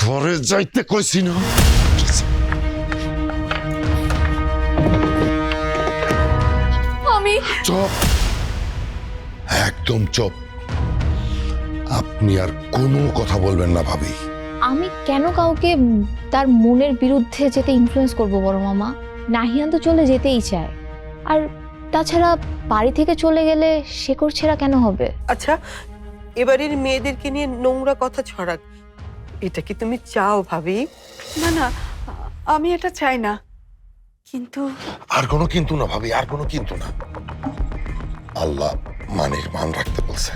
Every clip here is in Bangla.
ঘরে যাইতে কইছি না। আমি চুপ, একদম চুপ। আপনি আর কোনো কথা বলবেন না ভাবি। আমি কেন কাউকে তার মনের বিরুদ্ধে যেতে ইনফ্লুয়েন্স করব বড় মামা? নাহিয়ান তো চলে যেতেই চায়, আর তাছাড়া বাড়ি থেকে চলে গেলে শেকড় ছেঁড়া কেন হবে? আচ্ছা, এবারের মেয়েদেরকে নিয়ে নোংরা কথা ছড়াক, এটা কি তুমি চাও ভাবি? না না, আমি এটা চাই না, কিন্তু আর কোনো কিন্তু না ভাবি, আর কোনো কিন্তু না। আল্লাহ মানের মান রাখতে বলছে,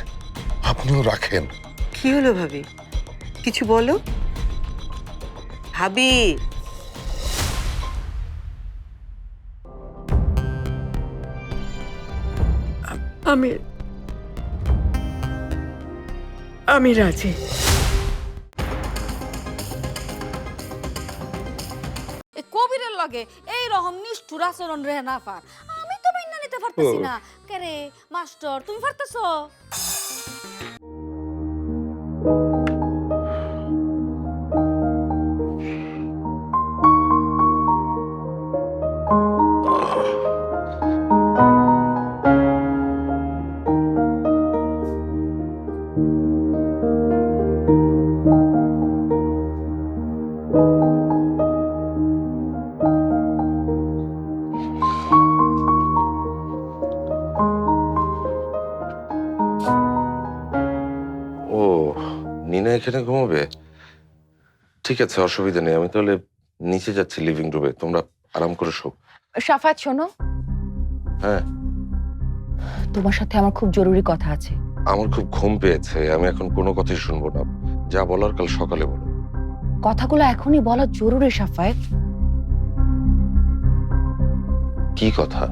আপনিও রাখেন। কি হলো ভাবি, কিছু বলো ভাবি। আমি আমি রাজি। কবিরের লগে এই রকম নিষ্ঠুর আচরণ রে না পার, আমি তো মাইনা নিতে পারতেছি না। কেরে মাস্টার, তুমি পারতেছো? ও, নিনা এখানে ঘুমাবে? ঠিক আছে, অসুবিধা নেই। আমি তাহলে নিচে যাচ্ছি লিভিং রুমে, তোমরা আরাম করে শো। সাফাত শোনো, হ্যাঁ, তোমার সাথে আমার খুব জরুরি কথা আছে। আমার খুব ঘুম পেয়েছে, আমি এখন কোনো কথাই শুনবো না। যা বলার কাল সকালে বলো। কথাগুলো এখনই বলা জরুরি সাফাত। কি কথা?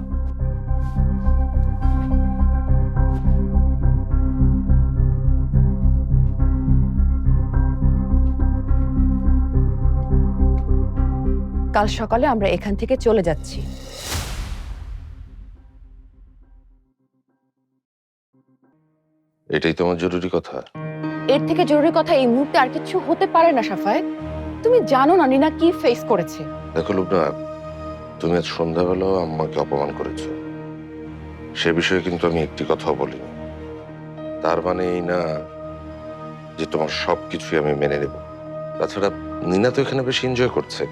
কাল সকালে আমরা এখান থেকে চলে যাচ্ছি। এটাই তোমার জরুরি কথা? এর থেকে জরুরি কথা এই মুহূর্তে আর কিছু হতে পারে না সাফাত। তুমি জানো না নিনা কি ফেস করেছে। দেখো লুবনা, তুমি আজ সন্ধ্যাবেলাও আম্মাকে অপমান করেছো। সে বিষয়ে কিন্তু আমি একটি কথাও বলিনি। তার মানে এই না যে তোমার সবকিছুই আমি মেনে নেব। তাছাড়া নিনা তো এখানে বেশ এনজয় করছে,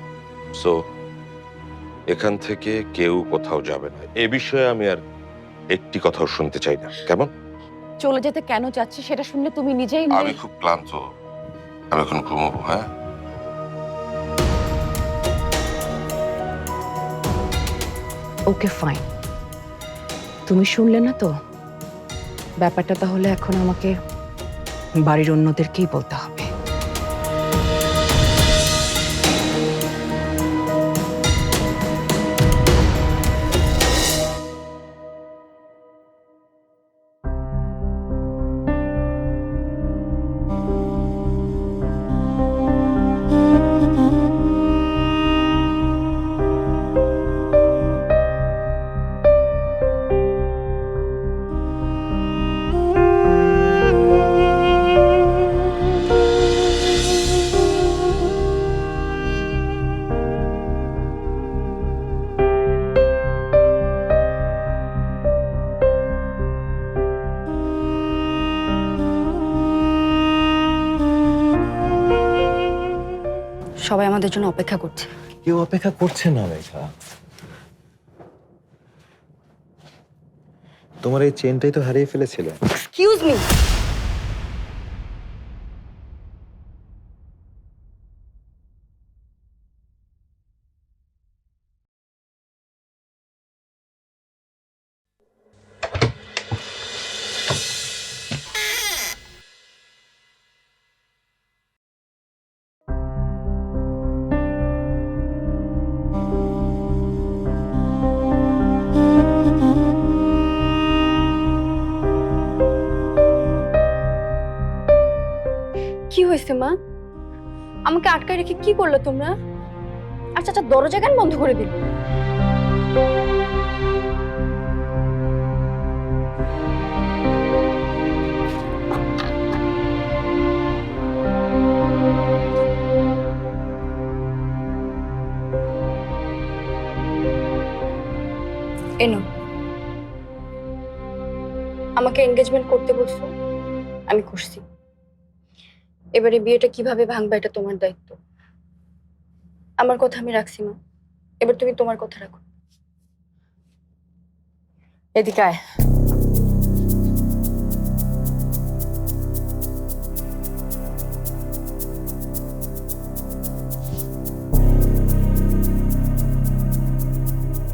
সো এখান থেকে কেউ কোথাও যাবে না। এ বিষয়ে আমি আর একটি কথাও শুনতে চাই না, কেমন? চলে যেতে কেন চাচ্ছি সেটা শুনলে তুমি নিজেই আমি খুব ক্লান্ত, আমি এখন ঘুমাবো। হ্যাঁ, ওকে ফাইন। তুমি শুনলে না তো ব্যাপারটা, তাহলে এখন আমাকে বাড়ির অন্যদেরকেই বলতে হবে। সবাই আমাদের জন্য অপেক্ষা করছে। কেউ অপেক্ষা করছে না রেখা। তোমার এই চেনটাই তো হারিয়ে ফেলেছিলে। এক্সকিউজ মি, কি হয়েছে মা? আমাকে আটকায় রেখে কি করলে তোমরা? আচ্ছা আচ্ছা, দরজা কেন বন্ধ করে দিল? এঙ্গেজমেন্ট করতে বলছো, আমি করছি। এবারে বিয়েটা কিভাবে ভাঙবা এটা তোমার দায়িত্ব। আমার কথা আমি রাখছি মা, এবার তুমি তোমার কথা রাখো। এদিকে আয়।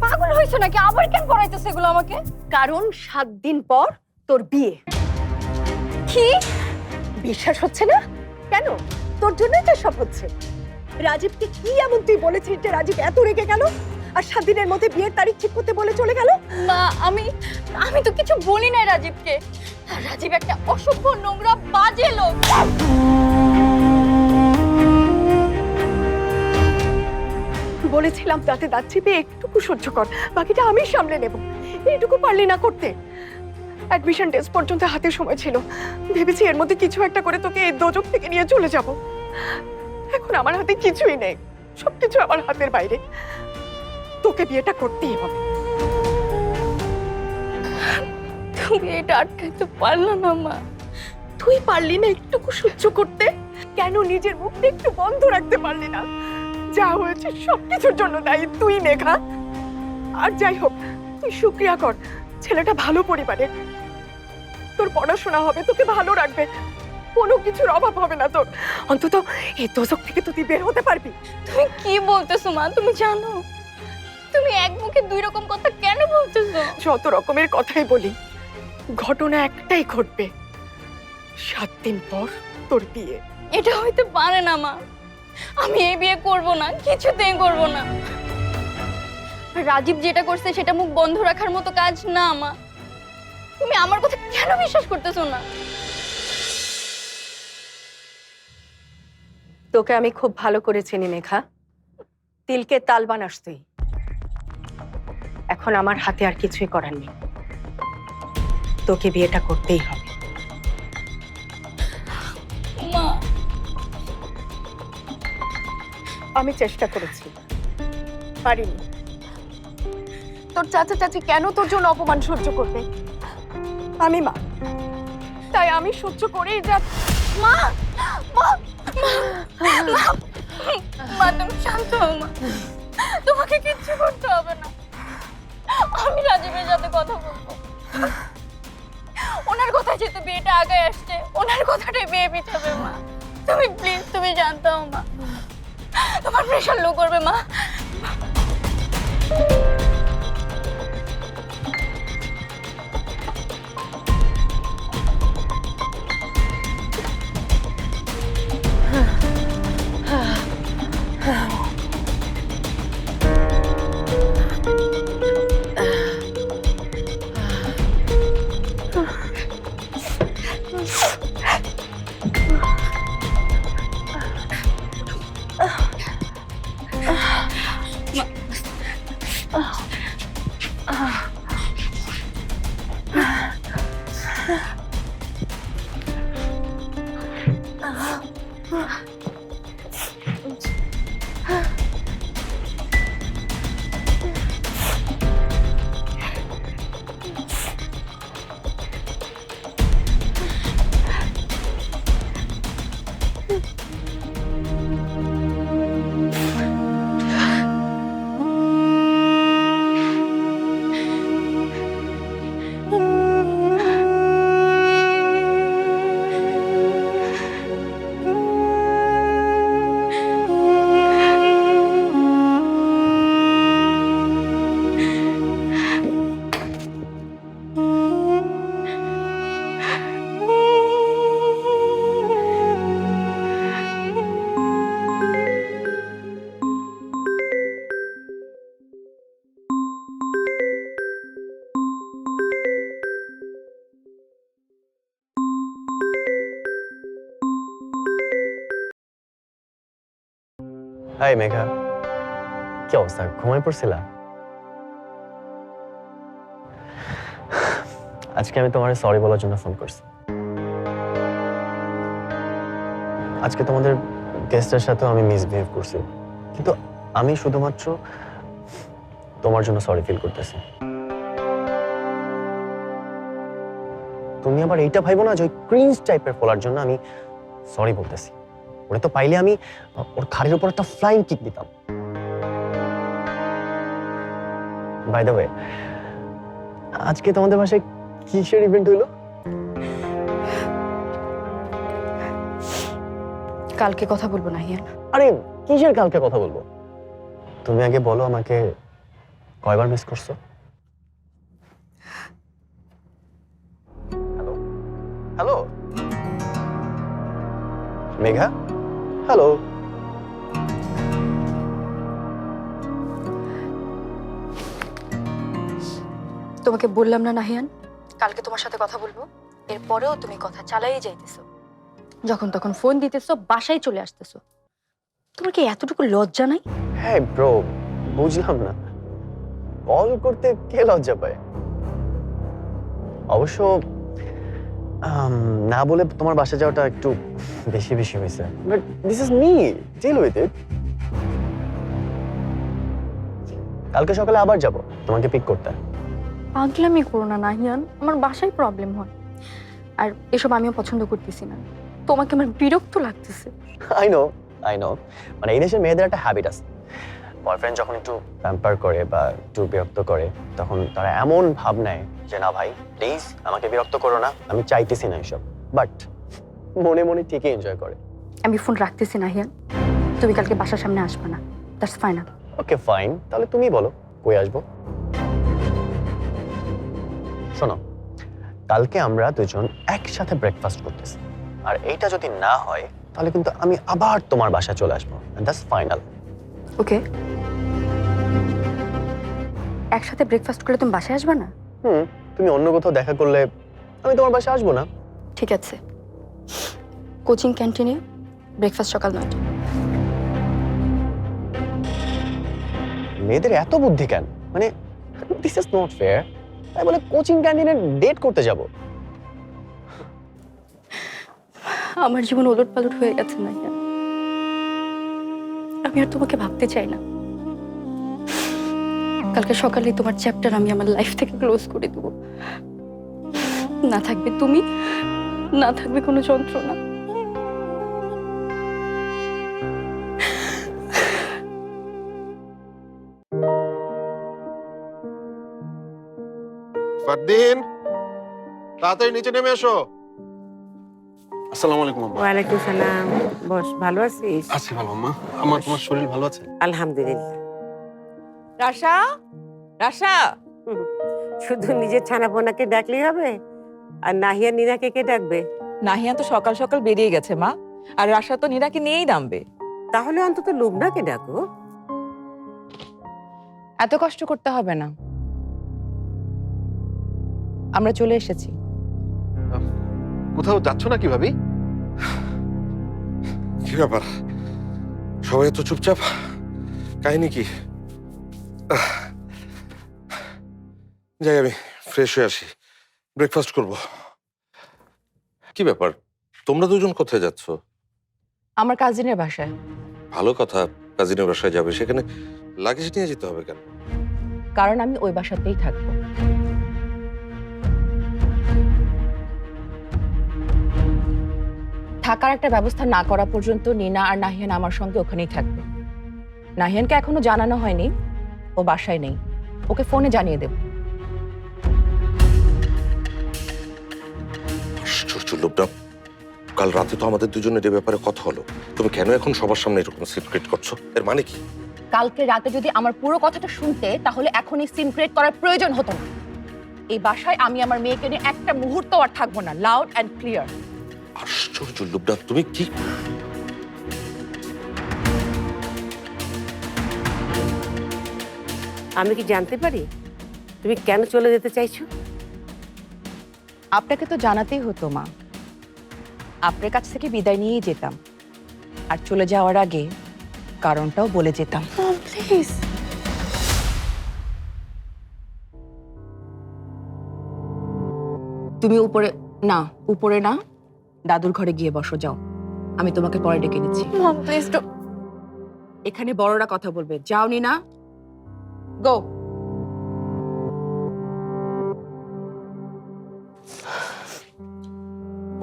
পাগল হয়েছো নাকি? আবার কেন পড়াইতেছে এগুলো আমাকে? কারণ 7 দিন পর তোর বিয়ে। কি? বিশ্বাস হচ্ছে না কেন? তোর জন্যই তো সব হচ্ছে। রাজীবকে কি এমন তুই বলেছিস যে রাজীব এত রেগে গেল আর 7 দিনের মধ্যে বিয়ের তারিখ ঠিক করতে বলে চলে গেল? মা, আমি তো কিছু বলি নাই রাজীবকে। রাজীব একটা অসভ্য, নোংরা, বাজে লোক। বলেছিলাম তাতে দাঁত চিপে একটুকু সহ্য কর, বাকিটা আমি সামলে নেব। এইটুকু পারলি না করতে? অ্যাডমিশন টেস্ট পর্যন্ত হাতে সময় ছিল, ভেবেছি এর মধ্যে কিছু একটা করে তোকে এই দোজক থেকে নিয়ে চলে যাব। এখন আমার হাতে কিছুই নেই, সবকিছু আমার হাতের বাইরে। তোকে বিয়েটা করতেই হবে। তুমি এটা আটকাইতে পারলো না মা। তুই পারলি না একটুকু সহ্য করতে? কেন নিজের মুখটা একটু বন্ধ রাখতে পারলি না? যা হয়েছে সবকিছুর জন্য দায়ী তুই, মেঘা। আর যাই হোক, তুই শুক্রিয়া কর, ছেলেটা ভালো পরিবারের। তোর পড়াশোনা হবে, তোকে ভালো রাখবে, কোনো কিছুর অভাব হবে না তোর। অন্তত এই দোজক থেকে তো তুই বের হতে পারবি। তুমি কি বলতেছো মা? তুমি জানো তুমি এক মুখে দুই রকম কথা কেন বলতেছো? যত রকমের কথাই বলি, ঘটনা একটাই ঘটবে। 7 দিন পর তোর বিয়ে। এটা হইতে পারে না মা। আমি এই বিয়ে করব না, কিছুতেই করব না। রাজীব যেটা করছে সেটা মুখ বন্ধ রাখার মতো কাজ না মা। তুমি আমার কথা কেন বিশ্বাস করতেছো না? তোকে আমি খুব ভালো করে চিনি মেঘা। তিলকে তাল বানাস তুই। এখন আমার হাতে আর কিছুই করার নেই, তোকে বিয়েটা করতেই হবে। মা, আমি চেষ্টা করেছি, পারিনি। তোর চাচা চাচি কেন তোর জন্য অপমান সহ্য করবে? আমি মা, তাই আমি সহ্য করেই যা। মা, মা, মা, তুমি শান্ত হও মা। তোমাকে কিচ্ছু করতে হবে না। আমি রাজীবের সাথে কথা বলবো। ওনার কথা যেহেতু বিয়েটা আগে আসছে, ওনার কথাটাই বিয়ে পিছাবে মা। তুমি প্লিজ, তুমি জানতে হও মা। তোমার প্রেশার লো করবে মা। হাই মেঘা, কি অবস্থা? ঘুমাই পড়ছিলা? আজকে আমি তোমার সরি বলার জন্য ফোন করছি। আজকে তোমাদের গেস্টের সাথেও আমি মিসবিহেভ করছি, কিন্তু আমি শুধুমাত্র তোমার জন্য সরি ফিল করতেছি। তুমি আবার এইটা ভাইবো না যে ওই ক্রিঞ্জ টাইপের ফলার জন্য আমি সরি বলতেছি। ওরে তো পাইলে আমি ওর ঘাড়ের উপর একটা ফ্লাইং কিক দিতাম। বাই দ্য ওয়ে, আজকে তোমাদের বাসায় কিসের ইভেন্ট হইলো? কালকে কথা বলবো নাহিয়ান। আরে কিসের কালকে কথা বলবো? তুমি আগে বলো আমাকে কয়বার মিস করছো? Hello hello Megha, hello. তোমাকে বললাম না নাহিয়ান কালকে তোমার সাথে কথা বলবো, এরপরেও তুমি কথা চালাই যাইতেছো। যখন তখন ফোন দিতেছো, বাসায় চলে আসতেছো। তোমার কি এতটুকু লজ্জা নাই? হ্যাঁ ব্রো, বুঝলাম না কল করতে কে লজ্জা পায়। অবশ্য না বলে তোমার বাসা যাওয়াটা একটু বেশি বেশি হয়েছে, but this is me, deal with it. কালকে সকালে আবার যাব তোমাকে পিক করতে। পাগলামি করো না নাহিয়ান, আমার বাসায় প্রবলেম হয়। আর এসব আমিও পছন্দ করতেছি না। তোমাকে আমার বিরক্ত লাগতেছে। আই নো, মানে এই দেশের মেয়েদের একটা হ্যাবিট আছে, বয়ফ্রেন্ড যখন একটু প্যাম্পার করে বা একটু বিরক্ত করে তখন তারা এমন ভাব নেয় যে না ভাই প্লিজ আমাকে বিরক্ত করো না, আমি চাইতেছি না এসব, বাট মনে মনে ঠিকই এনজয় করে। আমি ফোন রাখতেছি নাহিয়ান, তুমি কালকে বাসার সামনে আসবে না, দ্যাটস ফাইনাল। ওকে ফাইন, তাহলে তুমি বলো কই আসবো। শোনো, কালকে আমরা দুজন একসাথে ব্রেকফাস্ট করতেছি, আর এইটা যদি না হয় তাহলে কিন্তু আমি আবার তোমার বাসায় চলে আসবো, দ্যাটস ফাইনাল। ওকে, একসাথে ব্রেকফাস্ট করলে তুমি বাসায় আসবে না? তুমি অন্য কোথাও দেখা করলে আমি তোমার বাসায় আসবো না। ঠিক আছে, কোচিং ক্যান্টিনে ব্রেকফাস্ট সকাল 9টা। মেয়েদের এত বুদ্ধি কেন? মানে দিস ইজ নট ফেয়ার। তাই বলে কোচিং ক্যান্টিনে ডেট করতে যাব? আমার জীবন ওলটপালট হয়ে গেছে নাহিয়ান, আমি আর তোমাকে ভাবতে চাই না। কালকে সকালে তোমার চ্যাপ্টার আমি আমার লাইফ থেকে ক্লোজ করে দেবো। না থাকবে তুমি, না থাকবে কোনো যন্ত্রণা। ফারদিন, তাড়াতাড়ি নিচে নেমে এসো। আসসালামু আলাইকুম আম্মা। ওয়ালাইকুম সালাম। বস, ভালো আছিস? আছি ভালো আম্মা। আমার তোমার শরীর ভালো আছে? আলহামদুলিল্লাহ। রাশা, রাশা, শুধু নিজের ছানাপোনাকে ডাকলেই হবে? আর নাহিয়া নীরাকে কে ডাকবে? নাহিয়া তো সকাল সকাল বেরিয়ে গেছে মা, আর রাশা তো নীরাকে নিয়েই নামবে। তাহলে অন্তত লুবনাকে ডাকো। এত কষ্ট করতে হবে না, আমরা চলে এসেছি। কোথাও যাচ্ছ না কি ভাবি? কি ব্যাপার, সবাই তো চুপচাপ, কাহিনী কি? যাই আমি ফ্রেশ হয়ে আসি, ব্রেকফাস্ট করব। কি ব্যাপার, তোমরা দুজন কোথায় যাচ্ছ? আমার কাজিনের বাসায়। ভালো কথা, কাজিনের বাসায় যাবে, সেখানে লাগেজ নিয়ে যেতে হবে কেন? কারণ আমি ওই বাসাতেই থাকবো। থাকার একটা ব্যবস্থা না করা পর্যন্ত নীনা আর নাহিয়ান আমার সঙ্গে ওখানেই থাকবে। নাহিয়ানকে এখনো জানানো হয়নি ও বাসায় নেই, ওকে ফোনে জানিয়ে দেব। আশ্চর্য লোকটা, কাল রাতে তো আমাদের দুজনের এ ব্যাপারে কথা হলো, তুমি কেন এখন সবার সামনে এরকম সিক্রেট করছো? এর মানে কি? কালকে রাতে যদি আমার পুরো কথাটা শুনতে, তাহলে এখন এই সিন ক্রিয়েট করার প্রয়োজন হতো না। এই বাসায় আমি আমার মেয়েকে নিয়ে একটা মুহূর্ত আর থাকবো না, লাউড অ্যান্ড ক্লিয়ার। আশ্চর্য লোকটা, তুমি কি? আমি কি জানতে পারি তুমি কেন চলে যেতে চাইছো? আপনাকে তো জানাতেই হতো মা, আপনার কাছ থেকে বিদায় নিয়েই যেতাম, আর চলে যাওয়ার আগে কারণটাও বলে যেতাম। প্লিজ, তুমি উপরে না দাদুর ঘরে গিয়ে বসো, যাও, আমি তোমাকে পরে ডেকে নিচ্ছি। Mom please do. এখানে বড়রা কথা বলবে, যাও নি না, গো।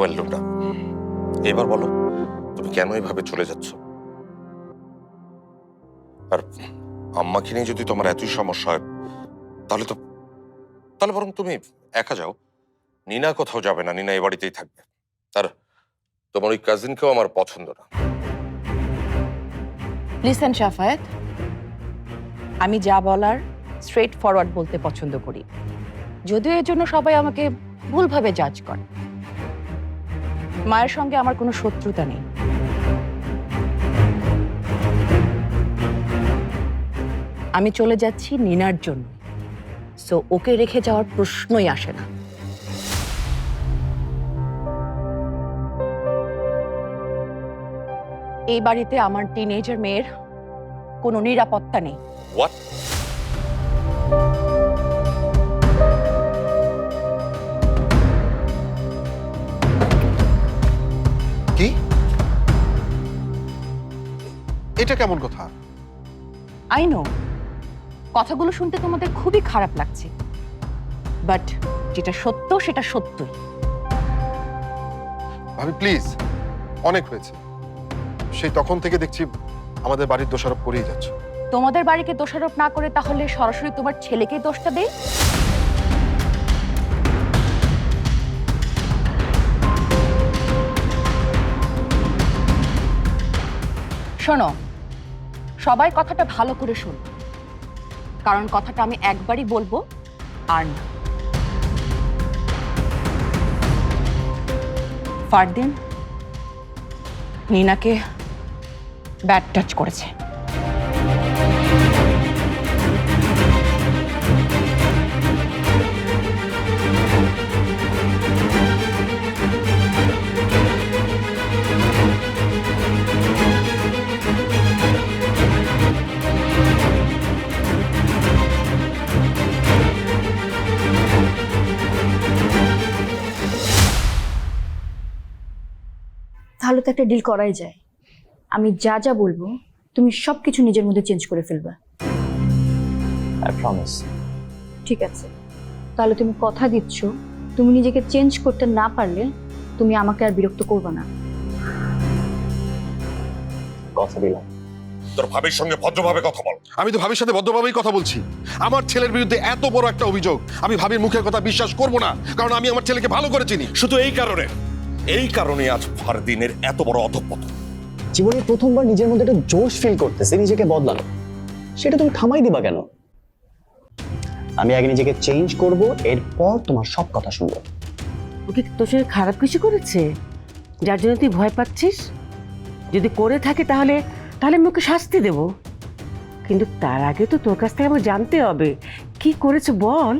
ওয়েল লুন্ডা, এবার বলো তুমি কেন এভাবে চলে যাচ্ছ? আর আম্মাকে নিয়ে যদি তোমার এতই সমস্যা হয় তাহলে বরং তুমি একা যাও। নিনা কোথাও যাবে না, নিনা এ বাড়িতেই থাকবে। আর তোমার ওই কাজিনকেও আমার পছন্দ না। লিসেন শাফায়েত, আমি যা বলার স্ট্রেট ফরওয়ার্ড বলতে পছন্দ করি, যদিও এর জন্য সবাই আমাকে ভুলভাবে জাজ করে। মায়ের সঙ্গে আমার কোনো শত্রুতা নেই। আমি চলে যাচ্ছি নিনার জন্য, সো ওকে রেখে যাওয়ার প্রশ্নই আসে না। এই বাড়িতে আমার টিনেজার মেয়ের কোনো নিরাপত্তা নেই। হোয়াট? কি? এটা কেমন কথা? আই নো কথাগুলো শুনতে তোমাদের খুবই খারাপ লাগছে, বাট যেটা সত্য সেটা সত্যই। ভাবি প্লিজ, অনেক হয়েছে। সেই তখন থেকে দেখছি আমাদের বাড়ির দোষারোপ করেই যাচ্ছে। তোমাদের বাড়িকে দোষারোপ না করে তাহলে সরাসরি তোমার ছেলেকে দোষটা দেই। শোনো, সবাই কথাটা ভালো করে শোনো, কারণ কথাটা আমি একবারই বলবো আর না। ফারদিন নিনাকে ব্যাড টাচ করেছে। তাহলে তো একটা ডিল করাই যায়। আমি যা যা বলবো তুমি সবকিছু নিজের মধ্যে চেঞ্জ করে ফেলবা। I promise. ঠিক আছে, তাহলে তুমি কথা দিচ্ছ তুমি নিজেকে চেঞ্জ করতে না পারলে তুমি আমাকে আর বিরক্ত করবে না। কথা দিলাম। তোর ভাবির সঙ্গে ভদ্রভাবে কথা বল। আমি তো ভাবির সাথে ভদ্রভাবেই কথা বলছি। আমার ছেলের বিরুদ্ধে এত বড় একটা অভিযোগ, আমি ভাবির মুখের কথা বিশ্বাস করব না, কারণ আমি আমার ছেলেকে ভালো করে চিনি। শুধু এই কারণে আজ ফারদিনের এত বড় অধঃপতন। জীবনে প্রথমবার নিজের মধ্যে একটা জোশ ফিল করতেছে, নিজেকে বদলানো। সেটা তুমি থামাই দিবা কেন? আমি আগে নিজেকে চেঞ্জ করব, এরপর তোমার সব কথা শুনবো। ওকে তোর সঙ্গে খারাপ কিছু করেছে যার জন্য তুই ভয় পাচ্ছিস? যদি করে থাকে তাহলে আমি ওকে শাস্তি দেব, কিন্তু তার আগে তো তোর কাছ থেকে আমার জানতে হবে কি করেছে বল।